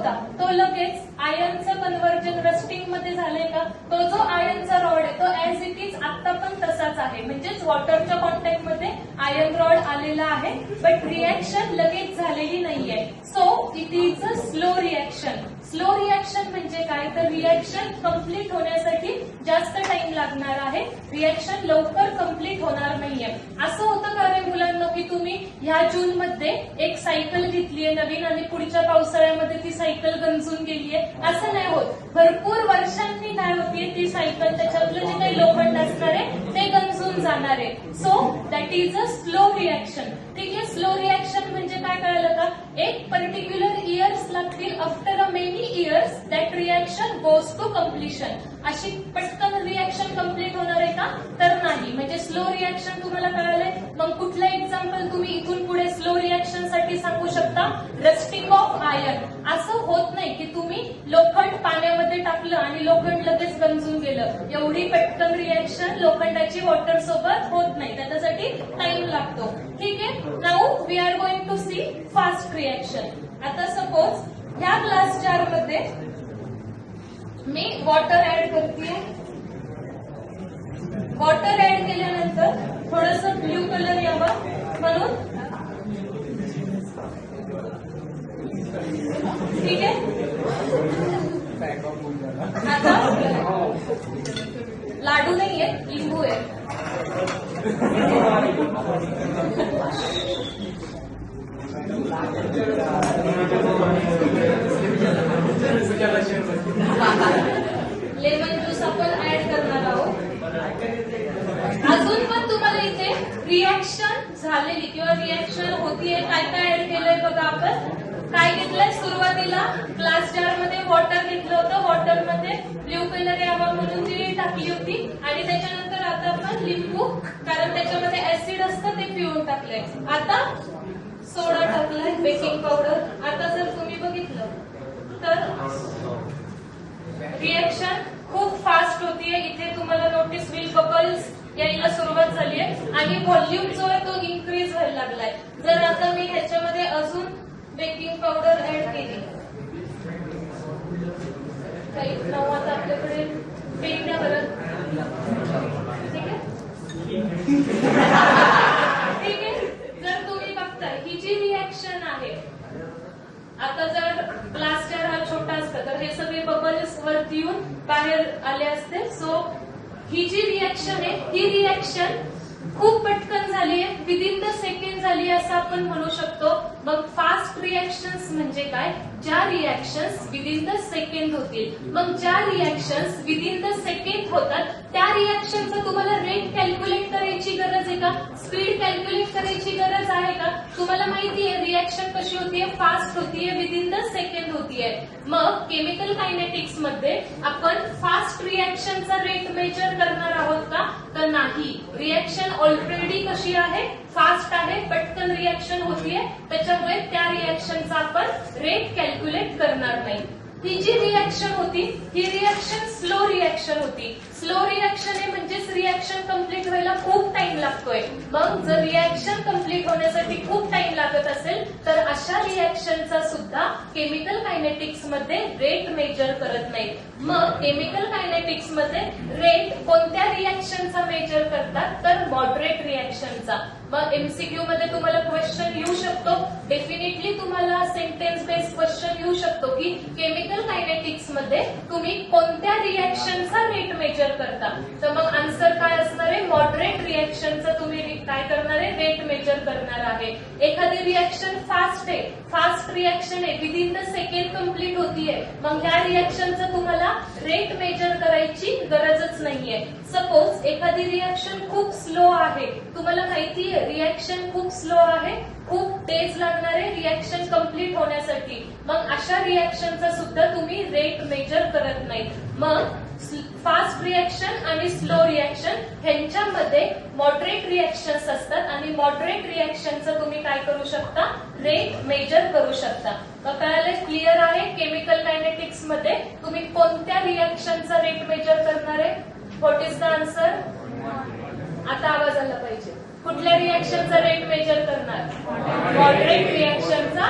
होता तो लगेच आयनचं कन्व्हर्जन रस्टिंग मध्ये झालंय का? तो जो आयनचा रॉड आहे तो ऍज इट इज आता पण तसाच आहे, म्हणजेच वॉटरच्या कॉन्टॅक्ट मध्ये आयन रॉड आलेला आहे, बट रिॲक्शन लगेच झालेली नाहीये. So it is a slow reaction. Slow reaction म्हणजे काय? तर रिॲक्शन कम्प्लीट होण्यासाठी जास्त टाइम लागणार आहे, रिॲक्शन लवकर कम्प्लीट होणार नाहीये. असं होतं का रे मुलांना की तुम्ही ह्या जून मध्ये एक सायकल घेतलीये नवीन आणि पुढच्या पावसाळ्यामध्ये ती सायकल गंजून गेलीये? असं नाही होत. भरपूर वर्षांनी काय होतीये ती सायकल, त्याच्यातलं जे काही लोखंड असणार आहे ते गंजून जाणार आहे. So that is a slow reaction. ठीक आहे. स्लो रिॲक्शन म्हणजे काय कळलं का? एक पर्टिक्युलर इयर्स लागतील, after a many years that reaction goes to completion. अशी पटकन रिॲक्शन कम्प्लीट होणार आहे का? तर नाही. म्हणजे स्लो रिॲक्शन तुम्हाला कळालंय. मग कुठलं एक्झाम्पल तुम्ही इथून पुढे स्लो रिॲक्शन साठी सांगू शकता? Rusting of iron. असं होत नाही की तुम्ही लोखंड पाण्यामध्ये टाकलं आणि लोखंड लगेच गंजून गेलं. एवढी पटकन रिॲक्शन लोखंडाची वॉटर सोबत होत नाही, त्याच्यासाठी टाइम लागतो. ठीक आहे. Now we are going to see fast reaction. आता सपोज ह्या ग्लास जार मध्ये मी वॉटर ऍड करते. वॉटर ऍड केल्यानंतर थोडस ब्ल्यू कलर यावं म्हणून, ठीक आहे. आता लाडू नाहीये, लिंबू आहे. लेमन ज्यूस आपण ऍड करणार आहोत. अजून पण तुम्हाला इथे रिॲक्शन झालेली किंवा रिॲक्शन होतीये, काय काय ऍड केलंय बघा. आपण काय घेतलंय? सुरुवातीला ग्लास जार मध्ये वॉटर घेतलं होतं, वॉटर मध्ये ब्ल्यू कलर यावा म्हणून ती टाकली होती, आणि त्याच्यानंतर आता आपण लिंबू, कारण त्याच्यामध्ये ऍसिड असतं ते पिळून टाकलंय. आता सोडा टाकलाय, बेकिंग पावडर. आता जर तुम्ही बघितलं तर रिॲक्शन खूप फास्ट होतीये. इथे तुम्हाला नोटीस होईल बबल्स यायला सुरुवात झालीये आणि व्हॉल्यूम जो आहे तो इन्क्रीज व्हायला लागलाय. जर आता मी ह्याच्यामध्ये अजून बेकिंग पावडर ऍड केली, काही नाव आता आपल्याकडे पेन बरं, ठीक आहे. ठीक आहे. जर तुम्ही बघताय ही जी रिॲक्शन आहे, आता जर ग्लास जार हा छोटा असता तर हे सगळे बबल्स वरती येऊन बाहेर आले असते. सो ही जी रिॲक्शन आहे ही रिॲक्शन खूप पटकन झाली आहे, विदिन द सेकंड झाली असं आपण म्हणू शकतो. मग फास्ट रिॲक्शन्स म्हणजे काय? ज्या रिॲक्शन्स विदिन द सेकंड होतील. मग ज्या रिॲक्शन्स विदिन द सेकंड होतात त्या रिॲक्शनचं तुम्हाला रेट कॅल्क्युलेट करायची गरज आहे का? स्पीड कॅल्क्युलेट करायची गरज आहे का? तुम्हाला माहिती आहे रिॲक्शन कशी होतीये? फास्ट होतीये, विदिन द सेकंड होतीये. मग केमिकल कायनेटिक्स मध्ये आपण फास्ट रिॲक्शनचा रेट मेजर करणार आहोत का? तर नाही. रिॲक्शन ऑलरेडी कशी आहे? फास्ट आहे, पटकन रिॲक्शन होतीये, त्याच्यामुळे त्या रिॲक्शनचा आपण रेट कॅल्क्युलेट करणार नाही. ही जी रिॲक्शन होती ही रिॲक्शन स्लो रिॲक्शन होती. स्लो रिॲक्शन आहे म्हणजेच रिॲक्शन कम्प्लीट व्हायला खूप टाइम लागतोय. मग जर रिॲक्शन कम्प्लीट होण्यासाठी खूप टाइम लागत असेल तर अशा रिॲक्शनचा सुद्धा केमिकल कायनेटिक्स मध्ये रेट मेजर करत नाही. मग केमिकल कायनेटिक्स मध्ये रेट कोणत्या रिॲक्शनचा मेजर करतात? तर मॉडरेट रिॲक्शनचा. मग एमसीक्यू मध्ये तुम्हाला क्वेश्चन येऊ शकतो, डेफिनेटली तुम्हाला सेंटेन्स बेस्ड क्वेश्चन येऊ शकतो की केमिकल कायनेटिक्स मध्ये तुम्ही कोणत्या रिॲक्शनचा रेट मेजर करता. तर मग आन्सर काय असणार आहे? मॉडरेट रिॲक्शनचा तुम्ही काय करणार आहे? रेट मेजर करणार आहे. एखादी रिॲक्शन फास्ट आहे, फास्ट रिॲक्शन आहे, विदिन द सेकंड कम्प्लीट होतीये, मग ह्या रिॲक्शनचं तुम्हाला रेट मेजर करायची गरजच नाहीये. सपोज एखादी रिॲक्शन खूप स्लो आहे, तुम्हाला माहितीये रिॲक्शन खूप स्लो आहे, खूप डेज लागणार आहे रिॲक्शन कम्प्लीट होण्यासाठी, मग अशा रिॲक्शनचा सुद्धा तुम्ही रेट मेजर करत नाही. मग फास्ट रिॲक्शन आणि स्लो रिॲक्शन ह्यांच्यामध्ये मॉडरेट रिॲक्शन्स असतात आणि मॉडरेट रिॲक्शनचं तुम्ही काय करू शकता? रेट मेजर करू शकता. मग कळालं? क्लिअर आहे? केमिकल कायनेटिक्स मध्ये तुम्ही कोणत्या रिॲक्शनचा रेट मेजर करणार आहे? What is the answer? आता आवाज आला पाहिजे. कुठल्या रिॲक्शनचा रेट मेजर करणार? मॉडरेट रिॲक्शनचा